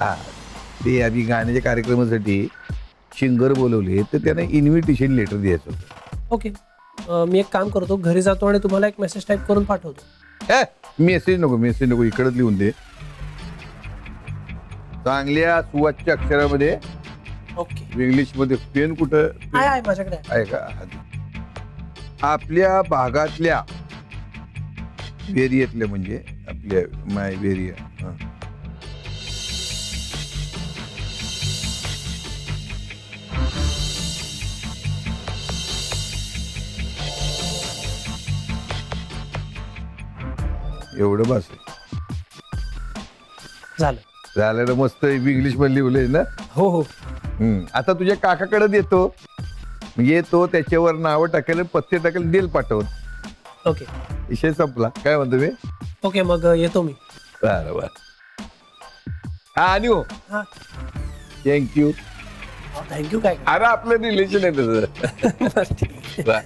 हा ते आधी गाण्याच्या कार्यक्रमासाठी सिंगर बोलवले तर त्यांना इन्व्हिटेशन लेटर द्यायचं होतं. ओके, मी एक काम करतो, घरी जातो आणि तुम्हाला एक मेसेज टाईप करून पाठवतो. मेसेज नको इकडच लिहून दे चांगल्या सुवाच्य अक्षरामध्ये. ओके, इंग्लिश मध्ये पेन कुठं आहे माझ्याकडे आहे का? आपल्या भागातल्या वेरियातल्या म्हणजे आपल्या माय वेरिया एवढं बस झालं ना. मस्त इंग्लिश मध्ये लिहिलंय ना. हो हो. आता तुझ्या काकाकडे देतो, येतो त्याच्यावर नावं टाकायला पत्ते टाकायला देईल पाठवून. ओके, विषय संपला. काय म्हणतो मी? ओके, मग येतो मी. बरोबर. हा आणि हो थँक्यू. थँक्यू काय? अरे आपलं रिलेशन आहे तसं. बाय.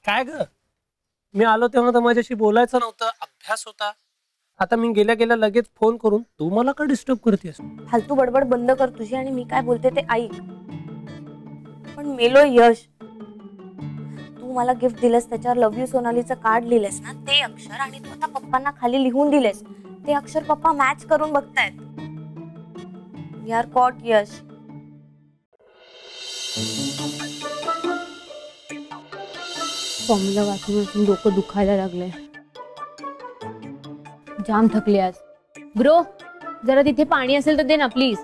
काय ग, मी आलो तेव्हा तर माझ्याशी बोलायचं नव्हतं, अभ्यास होता. आता मी गेल्या गेल्या लगेच फोन करून तू मला का डिस्टर्ब करतेस? फालतू बडबड बंद कर तुझी आणि मी काय बोलते ते ऐक. पण मेलो यश, तू मला गिफ्ट दिलंस त्याच्यावर लव्ह यू सोनालीचं कार्ड लिहिलंस ना, ते अक्षर आणि तू आता पप्पांना खाली लिहून दिलेस ते अक्षर पप्पा मॅच करून बघतायत. यार कॉट यश. फॉर्म्युला वाचून वाचून डोकं दुखायला लागलंय. जाम थकले आज. ब्रो, जरा तिथे पाणी असेल तर दे ना प्लीज.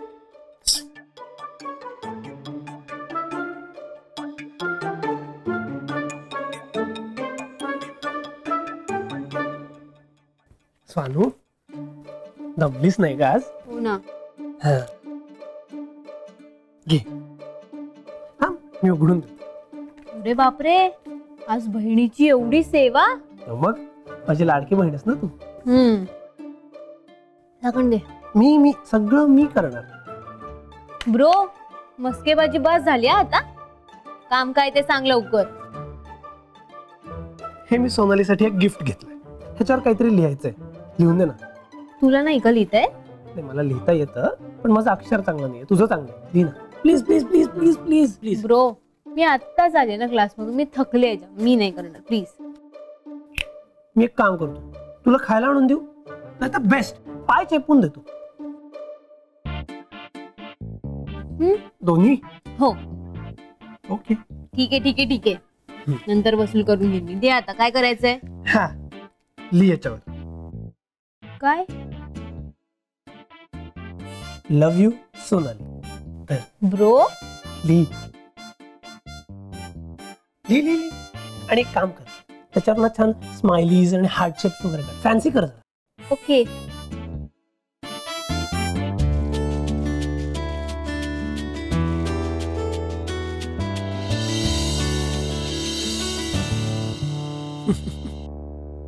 स्वानू, दमलीस नाही का आज? हो ना. घे. हा, मी उघडून देतो. अरे बापरे, आज बहिणीची एवढी सेवा. मग माझी लाडकी बहीणच ना तू. झाकण दे. मी सगळं मी करणार. ब्रो, मस्केबाजी बस झाली आता. काम काय ते सांग लवकर. हे मी सोनालीसाठी एक गिफ्ट घेतलंय, ह्याच्यावर काहीतरी लिहायचंय. लिहून दे ना. तुला नाही का लिहिताय? नाही, मला लिहिता येतं पण माझं अक्षर चांगलं नाहीये, तुझं चांगलं आहे. लिही ना please please please please please please. Bro, मी आत्ताच आले ना क्लासमधून, मी थकले. मी नाही करणार प्लीज. मी एक काम करतो, तुला खायला आणून देऊ, नाही तर बेस्ट पाय चेपून देतो. दोन्ही? हो. ओके, ठीक आहे ठीक आहे ठीक आहे. नंतर वसूल करून घेईन मी. दे आता, काय करायचंय? हा, लिह याच्यावर. काय? Love you Sonali. ब्रो, लिह लिह लिह लिह. आणि एक काम कर, त्याच्यावर ना छान स्माइलीज आणि हार्ट शेप्स वगैरे कर, फॅन्सी कर जरा. ओके.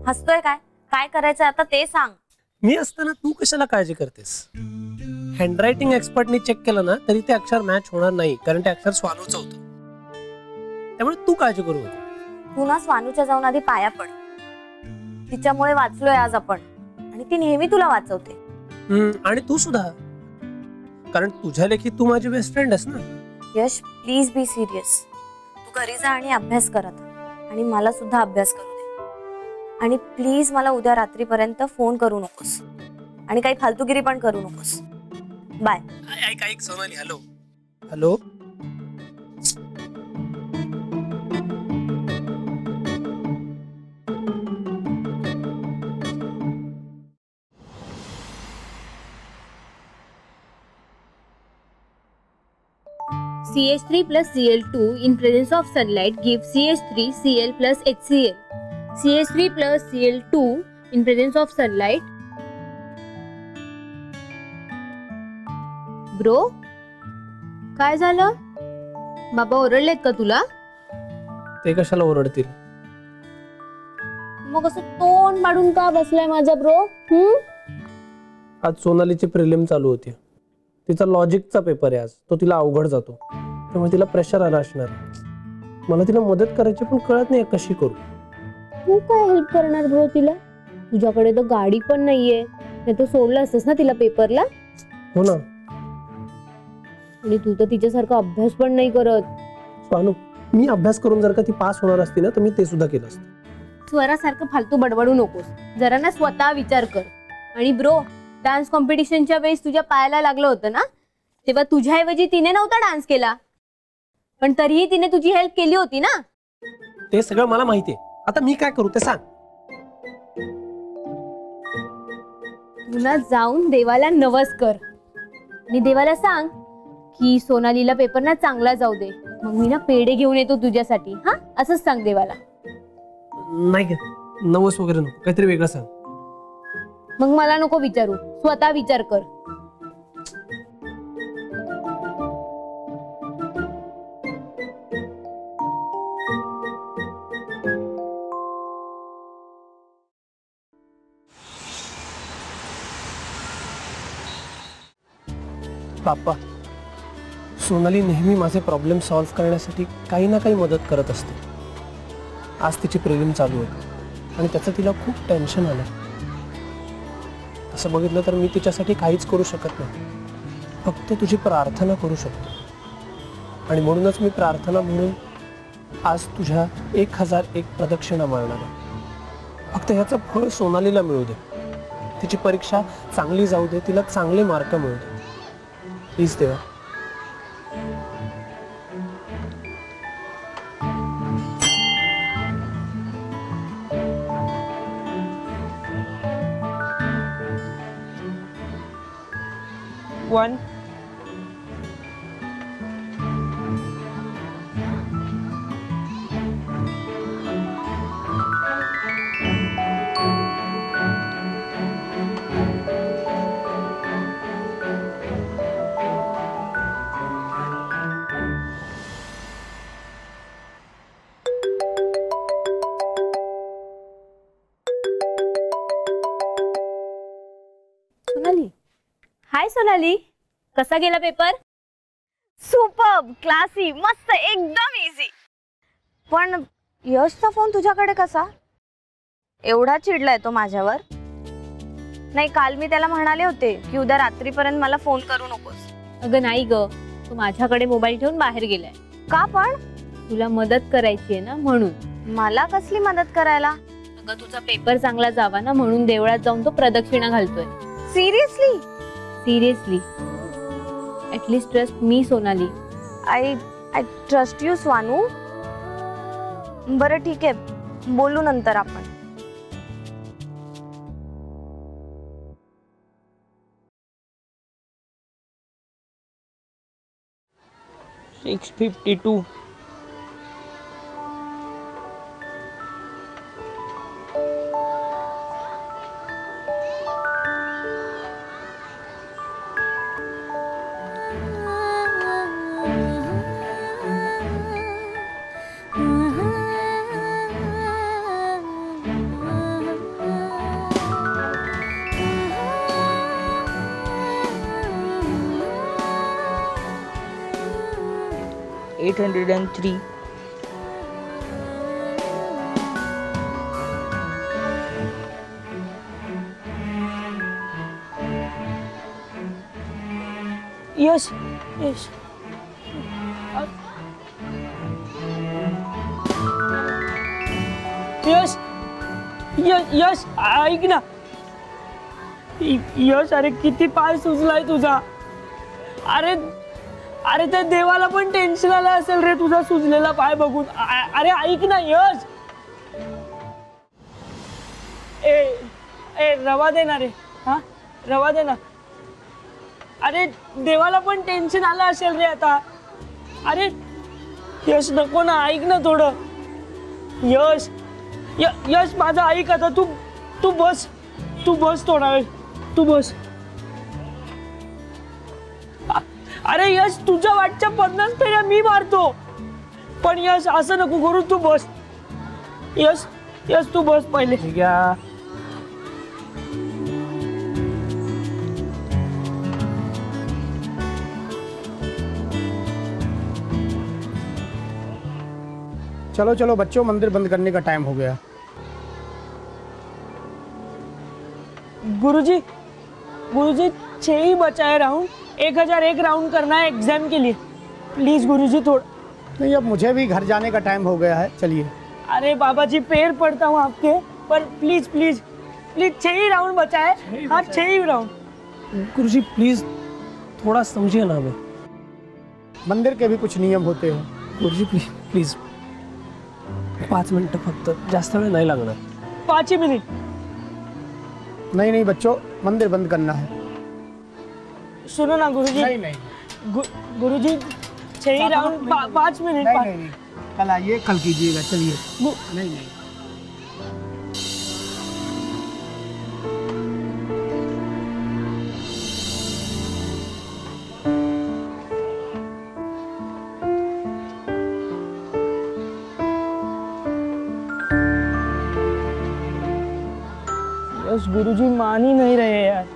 हसतोय काय? काय करायचं आता ते सांग. मी असताना तू कशाला काळजी करतेस? हँडरायटिंग एक्सपर्टनी चेक केलं ना तरी ते अक्षर मॅच होणार नाही, कारण ते अक्षर स्वानूचं होतं. त्यामुळे तू काळजी करू नको. तू ना स्वानूच्या जाऊन आधी पाया पड. तिच्यामुळे वाचलोय आज आपण, आणि ती नेहमी तुला वाचवते. आणि तू सुद्धा, कारण तुझ्या लेखी तू माझी बेस्ट फ्रेंड आहेस ना. यश, प्लीज बी सिरियस. तू घरी जा आणि अभ्यास कर आता, आणि मला सुद्धा अभ्यास करू दे. आणि प्लीज मला उद्या रात्रीपर्यंत फोन करू नकोस आणि काही फालतूगिरी पण करू नकोस. बाय. ऐक ऐक Sonali, hello hello. CH3 plus Cl2 in presence of sunlight gives CH3 Cl plus HCl. CH3 plus Cl2 in presence of sunlight. Bro, काय झालं? बाबा ओरडलेत का तुला? ते कशाला ओरडतील? मग असं तोंड पाडून का बसलाय माझा ब्रो? आज सोनालीची प्रिलिम चालू होती. तिचा लॉजिकचा पेपर आहे आज. तो तिला अवघड जातो, त्यामुळे तिला प्रेशर आला असणार. मला तिला मदत करायची पण कळत नाही कशी करू. तू काय हेल्प करणार ब्रो तिला? तुझ्याकडे तर गाडी पण नाहीये, नाही तर सोडलं असतंस ना तिला पेपरला. हो ना. आणि तू तर तिच्यासारखा अभ्यास पण नाही करत. स्वानू, मी अभ्यास करून जर का ती पास होणार असती ना तर मी ते सुद्धा केलं असतं. स्वरासारखं फालतू बडबडू नकोस, जरा ना स्वतः विचार कर. आणि ब्रो, डान्स कॉम्पिटिशनच्या वेळेस तुझ्या पायाला लागलं होतं ना, तेव्हा तुझ्याऐवजी तिने नव्हता डान्स केला, पण तरीही तिने तुझी हेल्प केली होती ना. ते सगळं मला माहितीये. आता मी काय करू ते सांग. तुला जाऊन देवाला नवस कर आणि देवाला सांग की सोनालीला पेपर ना चांगला जाऊ दे, मग मी ना पेढे घेऊन येतो तुझ्यासाठी. हा, असंच सांग देवाला. नाही का, नवस वगैरे नको, काहीतरी वेगळं सांग. मग मला नको विचारू, स्वतः विचार कर. बाप्पा, सोनाली नेहमी माझे प्रॉब्लेम सॉल्व्ह करण्यासाठी काही ना काही मदत करत असते. आज तिची प्रिलिम चालू होती आणि त्याचं तिला खूप टेन्शन आलं. असं बघितलं तर मी तिच्यासाठी काहीच करू शकत नाही, फक्त तुझी प्रार्थना करू शकतो. आणि म्हणूनच मी प्रार्थना म्हणून आज तुझ्या 1001 प्रदक्षिणा मारणार आहे. फक्त ह्याचं फळ सोनालीला मिळू दे, तिची परीक्षा चांगली जाऊ दे, तिला चांगले मार्क मिळू दे. प्लीज देवा. One. सोनाली, हाय सोनाली, कसा गेला पेपर? सुपर्ब, क्लासी, मस्त, एकदम इझी. पण यशचा फोन तुझ्याकडे कसा? एवढा चिडलाय तो माझ्यावर? नाही, काल मी त्याला म्हणाले होते की उद्या रात्रीपर्यंत मला फोन करू नकोस. अगं नाही ग, तो माझ्याकडे मोबाईल ठेवून बाहेर गेलाय. का पण? तुला मदत करायची आहे ना म्हणून. मला कसली मदत करायला? अगं तुझा पेपर चांगला जावा ना म्हणून देवळात जाऊन तो प्रदक्षिणा घालतोय. Seriously? Seriously. At least trust me Sonali. I trust you Swanu. बरं ठीक आहे, बोलू नंतर आपण. $652. $803. Yes. Yes. यश ऐक ना. यश अरे किती पाय सुजलाय तुझा. अरे अरे त्या देवाला पण टेन्शन आलं असेल रे तुझा सुजलेला पाय बघून. अरे ऐक ना यश. ए रवा दे ना रे. हा रवा दे ना. अरे देवाला पण टेन्शन आलं असेल रे आता. अरे यश नको ना, ऐक ना थोडं. यश यश माझं ऐक आता. तू बस थोडा वेळ. तू बस. अरे यश तुझ्या वाटच्या 50 फेऱ्या मी मारतो. पण यश असं नको करू. तू बस. यश तू बस पहिले. घ्या. चलो चलो बच्चों, मंदिर बंद करने का टाइम हो गया. गुरुजी 6 ही बचा है राउंड. 1001 राउंड करना है एग्जाम के लिए. प्लीज गुरुजी थोड़ा. नहीं, अब मुझे भी घर जाने का टाइम हो गया है. चलिए. अरे बाबा जी पैर पड़ता हूँ आपके, पर प्लीज 6 ही राउंड बचा है. हाँ 6 ही राउंड. गुरुजी प्लीज थोड़ा समझिए ना हमें. मंदिर के भी कुछ नियम होते हैं. गुरुजी प्लीज 5 मिनिटं फक्त, जास्त वेळ नाही लागणार. 5 ही मिनट. नहीं बच्चों, मंदिर बंद करना है. सुनो ना गुरुजी. नहीं. गुरुजी 6 ही राउंड 5 मिनट. नहीं, कल आइए, कल कीजिएगा. चलिए. नहीं. यश गुरुजी मान ही नहीं रहे यार.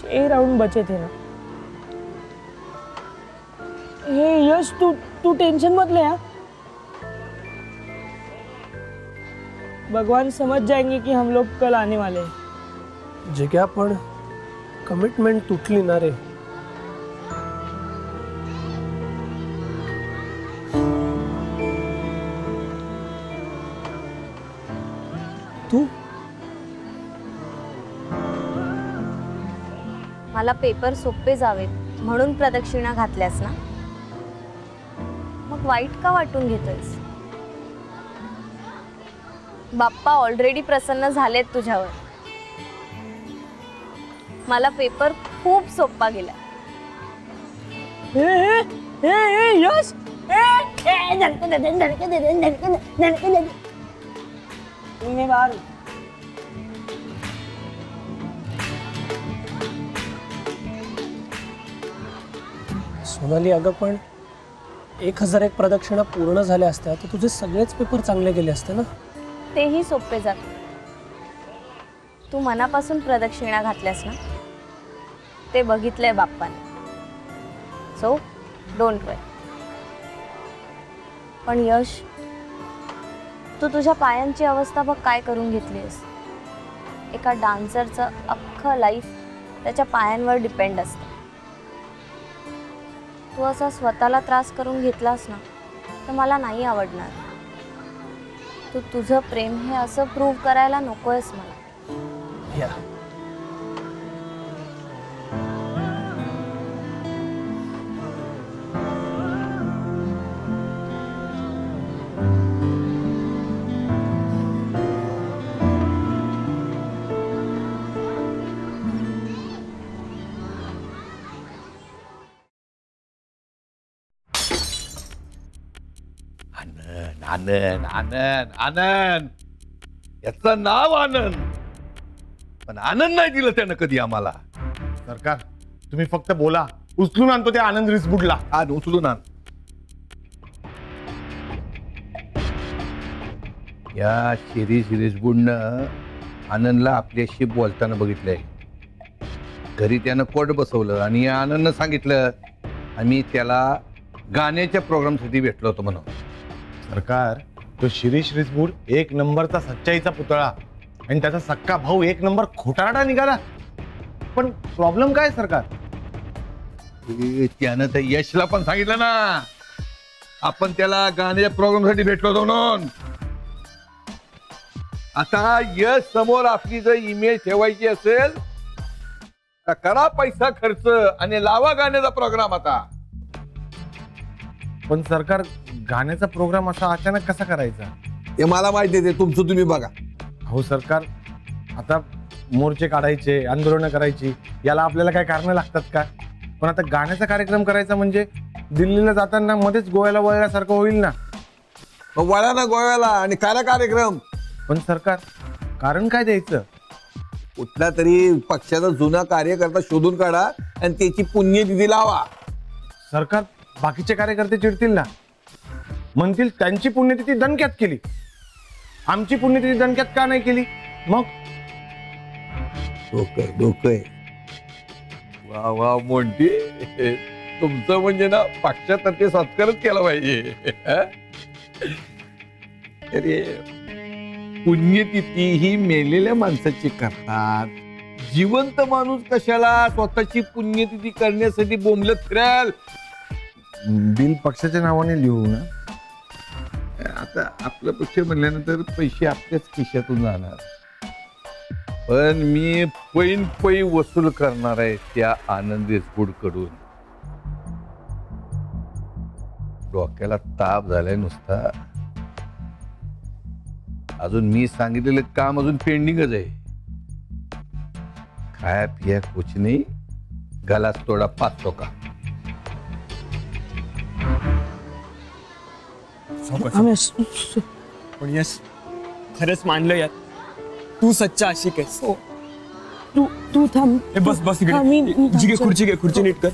6 राउंड बचे थे ना. हे यश तू टेंशन मत ले. भगवान समझ जाएंगे कि हम लोग कल आने वाले हैं. जिग्या पण कमिटमेंट तुटली ना रे. तू मला पेपर सोपे जावेत म्हणून प्रदक्षिणा घातल्यास ना, मग वाईट का वाटून घेतोयस? बाप्पा ऑलरेडी प्रसन्न झालेत तुझ्यावर. मला पेपर खूप सोपा गेला. यश तुम्ही बाहेर. सोनाली, अगं पण 1001 प्रदक्षिणा पूर्ण झाल्या असत्या तर तुझे सगळेच पेपर चांगले गेले असते ना. तेही सोपे जात. तू मनापासून प्रदक्षिणा घातल्यास ना, ते बघितलंय बाप्पाने. सो डोंट वरी. पण यश, तू तुझ्या पायांची अवस्था बघ काय करून घेतलीस. एका डान्सरचं अख्खं लाईफ त्याच्या पायांवर डिपेंड असतं. तू असा स्वतःला त्रास करून घेतलास ना, तर मला नाही आवडणार. तू तुझं प्रेम हे असं प्रूव्ह करायला नकोयस मला. आनंद आनंद आनंद, याचं नाव आनंद, पण आनंद नाही दिलं त्यानं कधी आम्हाला. सरकार तुम्ही फक्त बोला, उचलून आणतो त्या आनंद रिसबुडला. आज उचलून आण. या शिरीष रिसबुडनं आनंदला आपल्याशी बोलताना बघितलंय. घरी त्यानं कोट बसवलं आणि या आनंदनं सांगितलं आम्ही त्याला गाण्याच्या प्रोग्रामसाठी भेटलो होतो म्हणून. सरकार तो शिरीष रिसबूड 1 नंबरचा सच्चाईचा पुतळा आणि त्याचा सक्का भाऊ 1 नंबर खोटारडा निघाला. पण प्रॉब्लेम काय सरकार? त्यानं तर यशला पण सांगितलं ना आपण त्याला गाण्याच्या प्रोग्रामसाठी भेटलो होतो म्हणून. आता यश समोर आपली जर इमेज ठेवायची असेल तर करा पैसा खर्च आणि लावा गाण्याचा प्रोग्राम. आता पण सरकार, गाण्याचा प्रोग्राम असा अचानक कसा करायचा? हे मला माहिती आहे, तुमचं तुम्ही बघा. हो सरकार, आता मोर्चे काढायचे, आंदोलनं करायची, याला आपल्याला काय कारणं लागतात का? पण आता गाण्याचा कार्यक्रम करायचा म्हणजे दिल्लीला जाताना मध्येच गोव्याला वळल्यासारखं होईल ना. वळा ना गोव्याला आणि करा कार्यक्रम. पण सरकार, कारण काय द्यायचं? कुठला तरी पक्षाचा जुना कार्यकर्ता शोधून काढा आणि त्याची पुण्यतिथी लावा. सरकार, बाकीचे कार्यकर्ते चिडतील ना, म्हणतील त्यांची पुण्यतिथी दणक्यात केली, आमची पुण्यतिथी दणक्यात का नाही केली? मग डोकं वा वा मोंटी, तुमचं म्हणजे ना पक्षातर्फे सत्कारच केला पाहिजे. अरे पुण्यतिथी ही मेलेल्या माणसाची करतात. जिवंत माणूस कशाला स्वतःची पुण्यतिथी करण्यासाठी बोंबलत फिराल? बिल पक्षाच्या नावाने लिहू ना. आता आपलं पक्ष म्हणल्यानंतर पैसे आपल्याच खिशातून जाणार, पण मी पैन पै वसूल करणार आहे त्या आनंद देशमुख कडून. डोक्याला ताप झालाय नुसता. अजून मी सांगितलेलं काम अजून पेंडिंगच आहे. खाया पिया कुछ नाही, गलास तोडा 500 का. पण यश, खरंच मानलं यार, तू सच्चा आशिक आहेस. तू थांब. हे बस बस हा, मी इकडे. जी घे खुर्ची, घे खुर्ची नीट कर.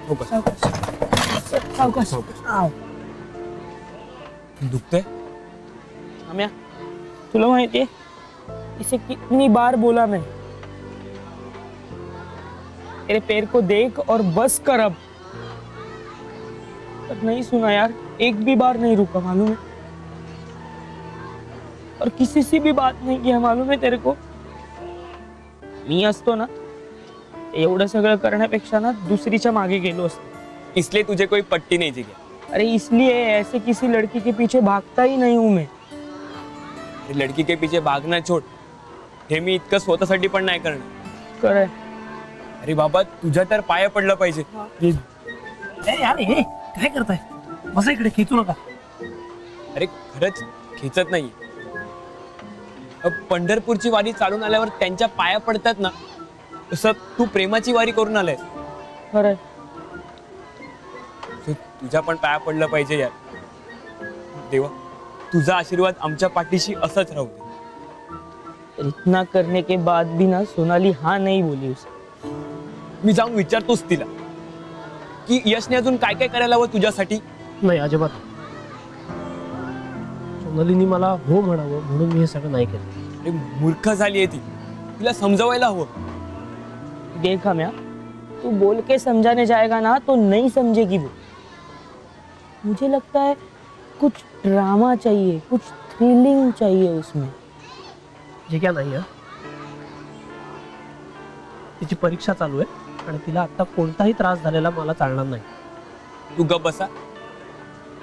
हो का? सावकाश. दुखतंय? रम्या, तुला माहितीये इसे कितनी बार बोला मैं, तेरे पैर को देख और बस कर अब, पर नहीं सुना यार. एक भी बार नहीं रुका, मालूम है, और किसी से भी बात नहीं किया, मालूम है तेरे को. मी असतो ना, एवढं सगळं करण्यापेक्षा ना दुसरीच्या मागे गेलो असतो. इसलिए तुझे कोई पट्टी नहीं थी क्या? अरे इसलिए ऐसे किसी लड़की के पीछे भागता ही नहीं हूं मैं. अरे लड़की के पीछे भागना छोड़, हे मी इतकं स्वतःसाठी पण नाही करणार. करे अरे बाबा, तुझ्या तर पाया पडलं पाहिजे. यार हे काय करताय? बसा इकडे, खेचू नका. अरे खरंच खेचत नाही. पंढरपूरची वारी चालून आल्यावर त्यांच्या पाया पडतात ना, तसं तू प्रेमाची वारी करून आलाय. खरंय. तुझ्या पण पाया पडलं पाहिजे यार. देवा, तुझा आशीर्वाद आमच्या पाठीशी असंच राहू दे. इतना करने के बाद भी ना सोनाली हाँ नहीं बोली उसे. मी जाऊन विचारतोच तिला की यशने अजून काय काय करायला हवं तुझ्यासाठी. नाही अजिबात. सोनालीनी मला हो म्हणावं म्हणून मी हे सगळं नाही केलं. अरे मूर्ख झालीये ती, तिला समजवायला हवं. देख रम्या, तू बोल के समझाने जाएगा ना तो नहीं समझेगी वो. मुझे लगता है कुछ ड्रामा चाहिए, कुछ थ्रिलिंग चाहिए उसमें. जे क्या नाही आहे. तिची परीक्षा चालू आहे आणि तिला आता कोणताही त्रास झालेला मला चालणार नाही. तू गप बसा.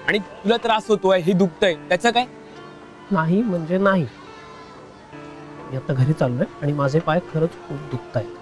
आणि तुला त्रास होतोय, हे दुखतंय, त्याचं काय? नाही म्हणजे नाही. मी आता घरी चाललोय आणि माझे पाय खरंच खूप दुखत आहेत.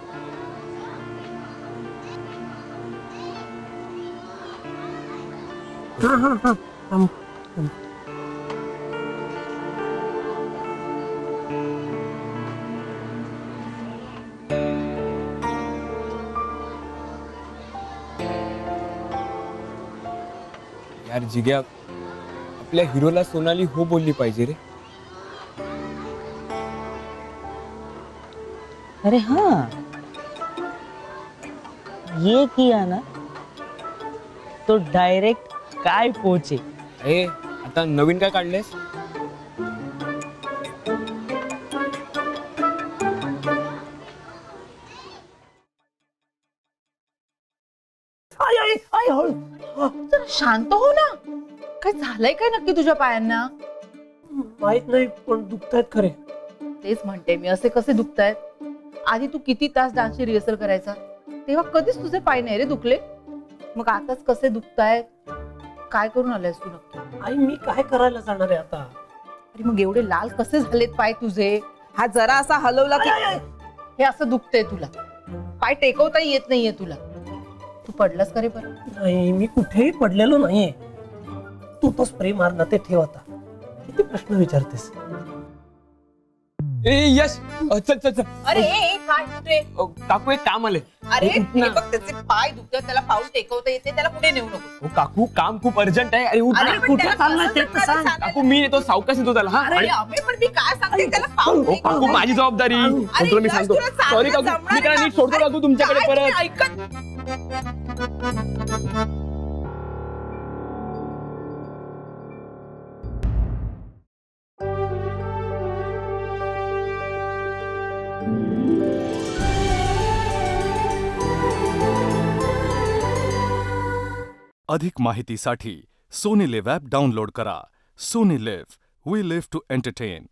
यार जिग्या, आपल्या हिरोला सोनाली हो बोलली पाहिजे रे. अरे हाँ, ये किया ना तो डायरेक्ट काय पोचे. अरे आता नवीन काय काढलेस? जरा शांत हो ना. काय झालंय काय नक्की तुझ्या पायांना? माहित नाही पण दुखतायत खरे. तेच म्हणते मी, असे कसे दुखतायत? आधी तू किती तास डान्सची रिहर्सल करायचा, तेव्हा कधीच तुझे पाय नाही रे दुखले. मग आताच कसे दुखतायत? काय करून आलायस तू नक्की? आई मी काय करायला जाणार आहे आता? अरे मग एवढे लाल कसे झालेत पाय तुझे? हा जरा असा हलवला की हे असं दुखतंय तुला, पाय टेकवता येत नाहीये तुला. तू पडलास का रे बरं? नाही, मी कुठेही पडलेलो नाहीये. तू तो स्प्रे मार ना, ते ठेव आता. किती प्रश्न विचारतेस? ए यश, चल चल चल. अरे काय होते? काकू एक काम आले. अरे हे बघ, त्याचे पाय दुखतात, त्याला पाऊल टेकवता येते, त्याला पुढे नेऊ नको. काकू काम खूप अर्जंट आहे. अरे उठ. अरे पण कुठे त्याला चाललाय ते कसं तर सांग. सांगायचं? काकू मी येतो, सावकाश येतो त्याला. हा अरे अबे, पण मी काय सांगते, त्याला पाऊल काकू टेकव. माझी जबाबदारी. अरे तुला मी यश, सांगतो. तुला चालणं सॉरी काकू, जमणार मी त्याला आहे नीट सोडतो का? काकू तुमच्याकडे काय परत. तुम्ही ऐकत? अधिक माहितीसाठी सोनी लिव्ह ॲप डाउनलोड करा. Sony LIV, we live to entertain.